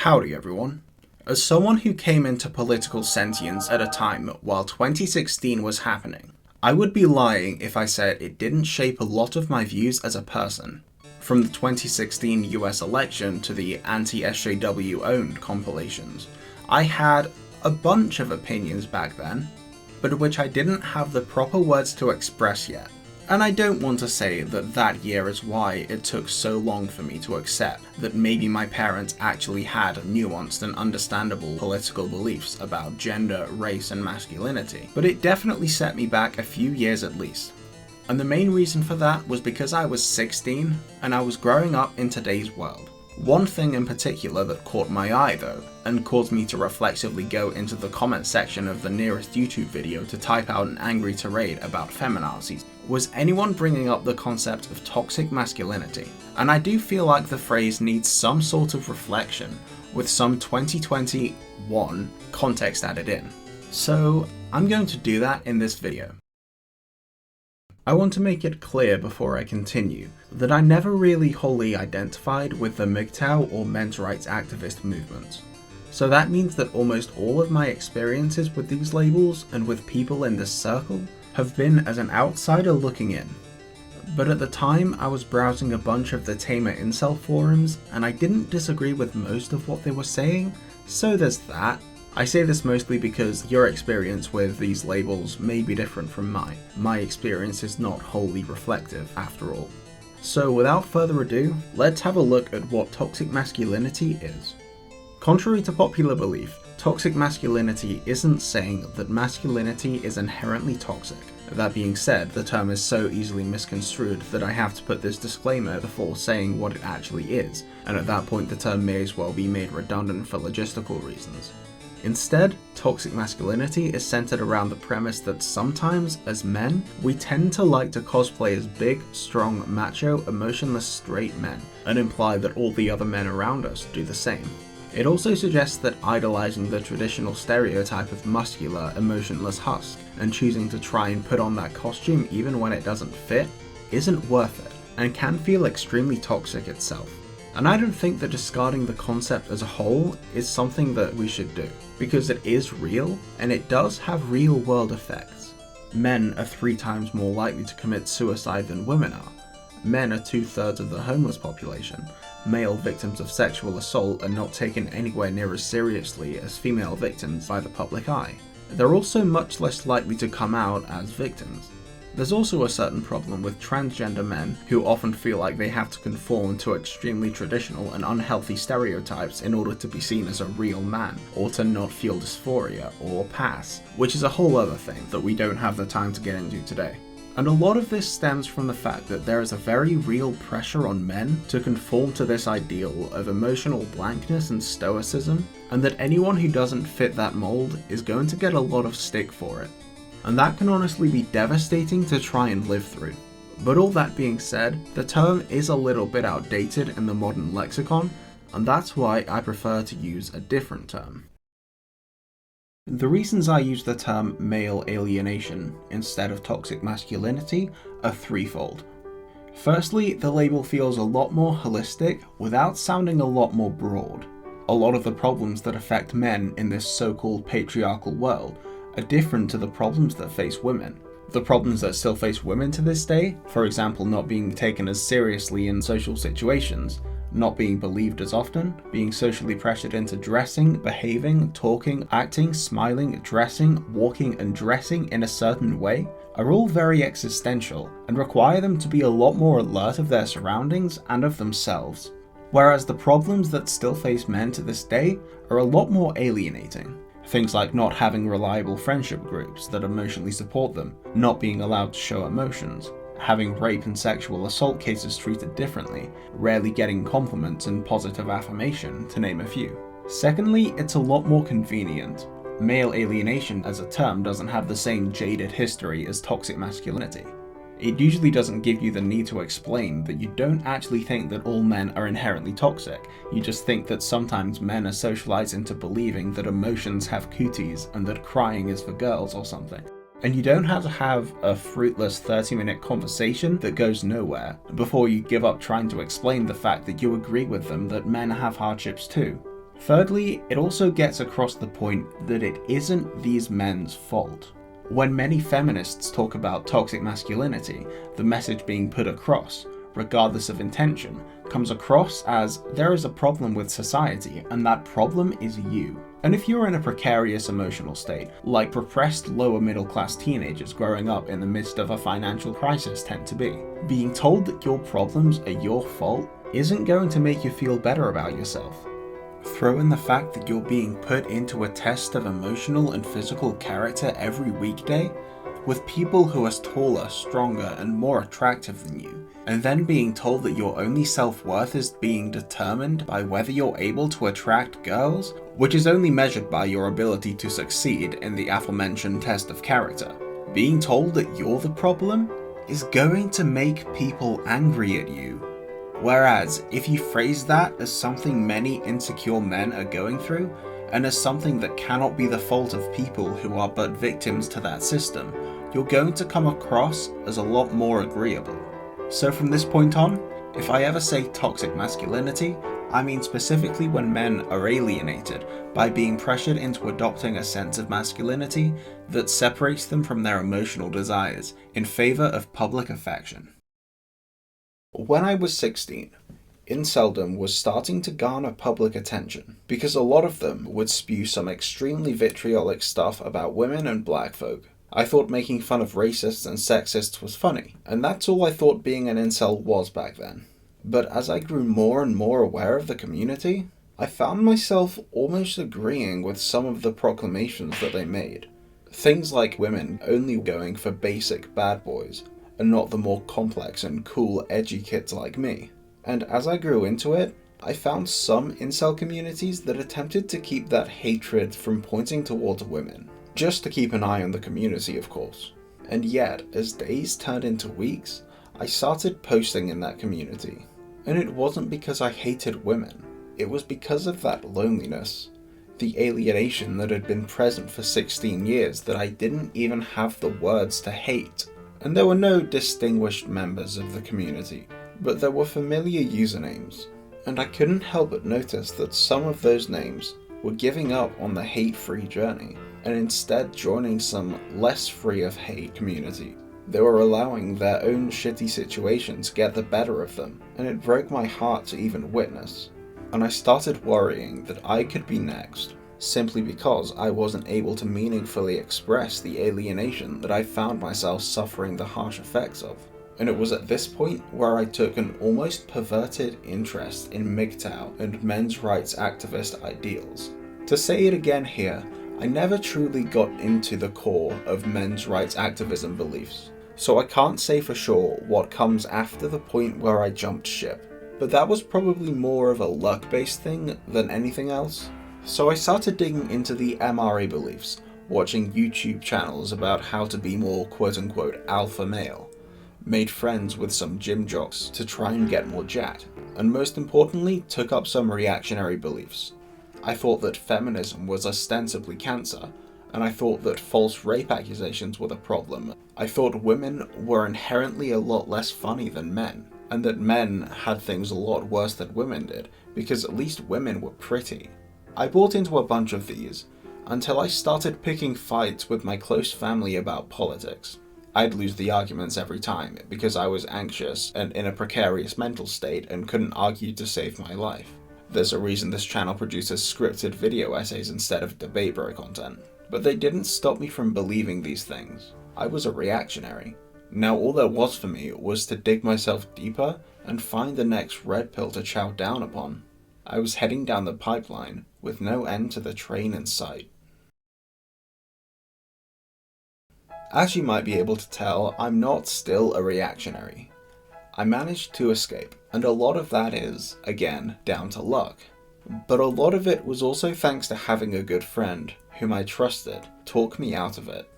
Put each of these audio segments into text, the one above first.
Howdy everyone. As someone who came into political sentience at a time while 2016 was happening, I would be lying if I said it didn't shape a lot of my views as a person. From the 2016 US election to the anti-sjw owned compilations, I had a bunch of opinions back then, but which I didn't have the proper words to express yet. And I don't want to say that that year is why it took so long for me to accept that maybe my parents actually had nuanced and understandable political beliefs about gender, race, and masculinity, but it definitely set me back a few years at least. And the main reason for that was because I was 16 and I was growing up in today's world. One thing in particular that caught my eye though, and caused me to reflexively go into the comment section of the nearest YouTube video to type out an angry tirade about feminazis, was anyone bringing up the concept of toxic masculinity. And I do feel like the phrase needs some sort of reflection, with some 2021 context added in. So I'm going to do that in this video. I want to make it clear before I continue that I never really wholly identified with the MGTOW or men's rights activist movements. So that means that almost all of my experiences with these labels and with people in this circle have been as an outsider looking in. But at the time I was browsing a bunch of the tamer incel forums and I didn't disagree with most of what they were saying, so there's that. I say this mostly because your experience with these labels may be different from mine. My experience is not wholly reflective, after all. So without further ado, let's have a look at what toxic masculinity is. Contrary to popular belief, toxic masculinity isn't saying that masculinity is inherently toxic. That being said, the term is so easily misconstrued that I have to put this disclaimer before saying what it actually is, and at that point the term may as well be made redundant for logistical reasons. Instead, toxic masculinity is centered around the premise that sometimes, as men, we tend to like to cosplay as big, strong, macho, emotionless straight men, and imply that all the other men around us do the same. It also suggests that idolizing the traditional stereotype of muscular, emotionless husk, and choosing to try and put on that costume even when it doesn't fit, isn't worth it, and can feel extremely toxic itself. And I don't think that discarding the concept as a whole is something that we should do, because it is real, and it does have real world effects. Men are 3 times more likely to commit suicide than women are. Men are 2/3 of the homeless population. Male victims of sexual assault are not taken anywhere near as seriously as female victims by the public eye. They're also much less likely to come out as victims. There's also a certain problem with transgender men who often feel like they have to conform to extremely traditional and unhealthy stereotypes in order to be seen as a real man, or to not feel dysphoria or pass, which is a whole other thing that we don't have the time to get into today. And a lot of this stems from the fact that there is a very real pressure on men to conform to this ideal of emotional blankness and stoicism, and that anyone who doesn't fit that mold is going to get a lot of stick for it. And that can honestly be devastating to try and live through. But all that being said, the term is a little bit outdated in the modern lexicon, and that's why I prefer to use a different term. The reasons I use the term male alienation instead of toxic masculinity are threefold. Firstly, the label feels a lot more holistic without sounding a lot more broad. A lot of the problems that affect men in this so-called patriarchal world are different to the problems that face women. The problems that still face women to this day, for example not being taken as seriously in social situations, not being believed as often, being socially pressured into dressing, behaving, talking, acting, smiling, dressing, walking and dressing in a certain way, are all very existential and require them to be a lot more alert of their surroundings and of themselves. Whereas the problems that still face men to this day are a lot more alienating. Things like not having reliable friendship groups that emotionally support them, not being allowed to show emotions, having rape and sexual assault cases treated differently, rarely getting compliments and positive affirmation, to name a few. Secondly, it's a lot more convenient. Male alienation as a term doesn't have the same jaded history as toxic masculinity. It usually doesn't give you the need to explain that you don't actually think that all men are inherently toxic, you just think that sometimes men are socialized into believing that emotions have cooties and that crying is for girls or something. And you don't have to have a fruitless 30-minute conversation that goes nowhere before you give up trying to explain the fact that you agree with them that men have hardships too. Thirdly, it also gets across the point that it isn't these men's fault. When many feminists talk about toxic masculinity, the message being put across, regardless of intention, comes across as there is a problem with society, and that problem is you. And if you're in a precarious emotional state, like repressed lower middle class teenagers growing up in the midst of a financial crisis tend to be, being told that your problems are your fault isn't going to make you feel better about yourself. Throw in the fact that you're being put into a test of emotional and physical character every weekday, with people who are taller, stronger, and more attractive than you, and then being told that your only self-worth is being determined by whether you're able to attract girls, which is only measured by your ability to succeed in the aforementioned test of character. Being told that you're the problem is going to make people angry at you. Whereas, if you phrase that as something many insecure men are going through, and as something that cannot be the fault of people who are but victims to that system, you're going to come across as a lot more agreeable. So from this point on, if I ever say toxic masculinity, I mean specifically when men are alienated by being pressured into adopting a sense of masculinity that separates them from their emotional desires in favour of public affection. When I was 16, inceldom was starting to garner public attention, because a lot of them would spew some extremely vitriolic stuff about women and black folk. I thought making fun of racists and sexists was funny, and that's all I thought being an incel was back then. But as I grew more and more aware of the community, I found myself almost agreeing with some of the proclamations that they made. Things like women only going for basic bad boys, and not the more complex and cool edgy kids like me. And as I grew into it, I found some incel communities that attempted to keep that hatred from pointing towards women. Just to keep an eye on the community, of course. And yet, as days turned into weeks, I started posting in that community. And it wasn't because I hated women. It was because of that loneliness. The alienation that had been present for 16 years that I didn't even have the words to hate. And there were no distinguished members of the community, but there were familiar usernames. And I couldn't help but notice that some of those names were giving up on the hate-free journey, and instead joining some less free of hate community. They were allowing their own shitty situations get the better of them, and it broke my heart to even witness. And I started worrying that I could be next, simply because I wasn't able to meaningfully express the alienation that I found myself suffering the harsh effects of. And it was at this point where I took an almost perverted interest in MGTOW and men's rights activist ideals. To say it again here, I never truly got into the core of men's rights activism beliefs, so I can't say for sure what comes after the point where I jumped ship, but that was probably more of a luck-based thing than anything else. So I started digging into the MRA beliefs, watching YouTube channels about how to be more quote-unquote alpha male, made friends with some gym jocks to try and get more jacked, and most importantly took up some reactionary beliefs. I thought that feminism was ostensibly cancer, and I thought that false rape accusations were the problem. I thought women were inherently a lot less funny than men, and that men had things a lot worse than women did, because at least women were pretty. I bought into a bunch of these, until I started picking fights with my close family about politics. I'd lose the arguments every time, because I was anxious and in a precarious mental state and couldn't argue to save my life. There's a reason this channel produces scripted video essays instead of debate bro content. But they didn't stop me from believing these things. I was a reactionary. Now all there was for me was to dig myself deeper and find the next red pill to chow down upon. I was heading down the pipeline with no end to the train in sight. As you might be able to tell, I'm not still a reactionary. I managed to escape, and a lot of that is, again, down to luck. But a lot of it was also thanks to having a good friend, whom I trusted, talk me out of it.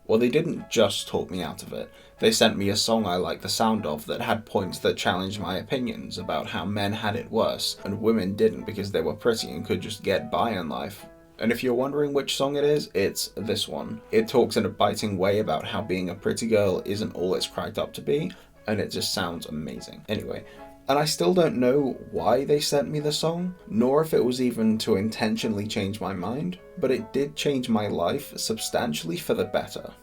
Well, they didn't just talk me out of it, they sent me a song I liked the sound of that had points that challenged my opinions about how men had it worse, and women didn't because they were pretty and could just get by in life. And if you're wondering which song it is, it's this one. It talks in a biting way about how being a pretty girl isn't all it's cracked up to be, and it just sounds amazing. Anyway, And I still don't know why they sent me the song, nor if it was even to intentionally change my mind, but it did change my life substantially for the better.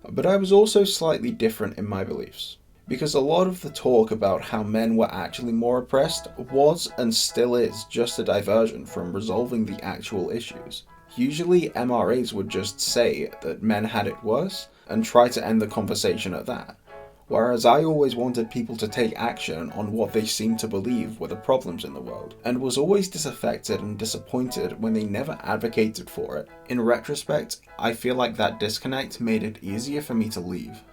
But I was also slightly different in my beliefs, because a lot of the talk about how men were actually more oppressed was and still is just a diversion from resolving the actual issues. Usually MRAs would just say that men had it worse and try to end the conversation at that. Whereas I always wanted people to take action on what they seemed to believe were the problems in the world, and was always disaffected and disappointed when they never advocated for it. In retrospect, I feel like that disconnect made it easier for me to leave.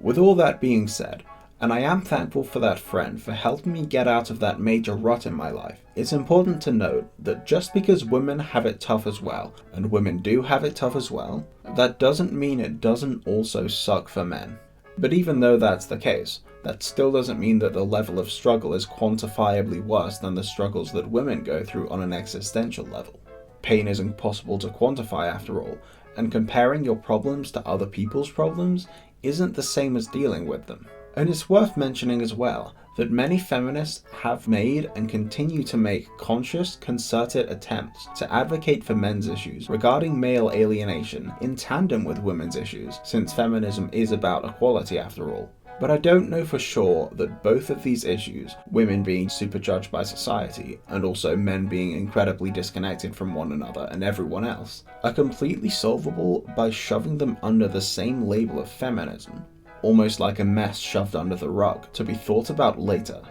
With all that being said, and I am thankful for that friend for helping me get out of that major rut in my life, it's important to note that just because women have it tough as well, and women do have it tough as well, that doesn't mean it doesn't also suck for men. But even though that's the case, that still doesn't mean that the level of struggle is quantifiably worse than the struggles that women go through on an existential level. Pain isn't possible to quantify after all, and comparing your problems to other people's problems isn't the same as dealing with them. And it's worth mentioning as well that many feminists have made and continue to make conscious, concerted attempts to advocate for men's issues regarding male alienation in tandem with women's issues, since feminism is about equality after all. But I don't know for sure that both of these issues, women being superjudged by society and also men being incredibly disconnected from one another and everyone else, are completely solvable by shoving them under the same label of feminism. Almost like a mess shoved under the rug to be thought about later.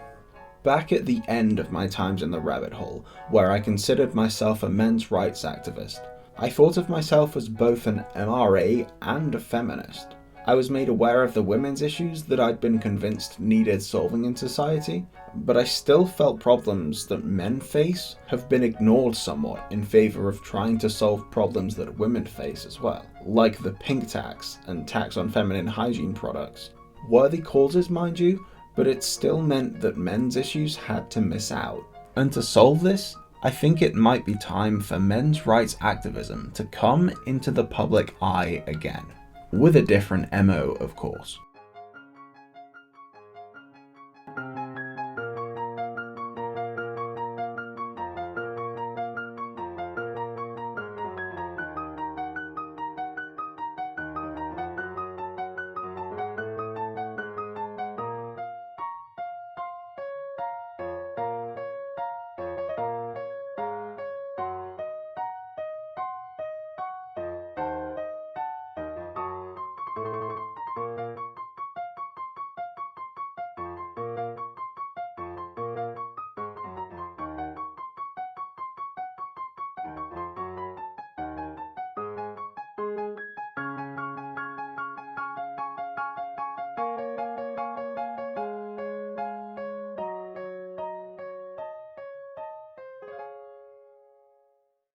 Back at the end of my times in the rabbit hole, where I considered myself a men's rights activist, I thought of myself as both an MRA and a feminist. I was made aware of the women's issues that I'd been convinced needed solving in society, but I still felt problems that men face have been ignored somewhat in favor of trying to solve problems that women face as well, like the pink tax and tax on feminine hygiene products. Worthy causes, mind you, but it still meant that men's issues had to miss out. And to solve this, I think it might be time for men's rights activism to come into the public eye again. With a different MO, of course.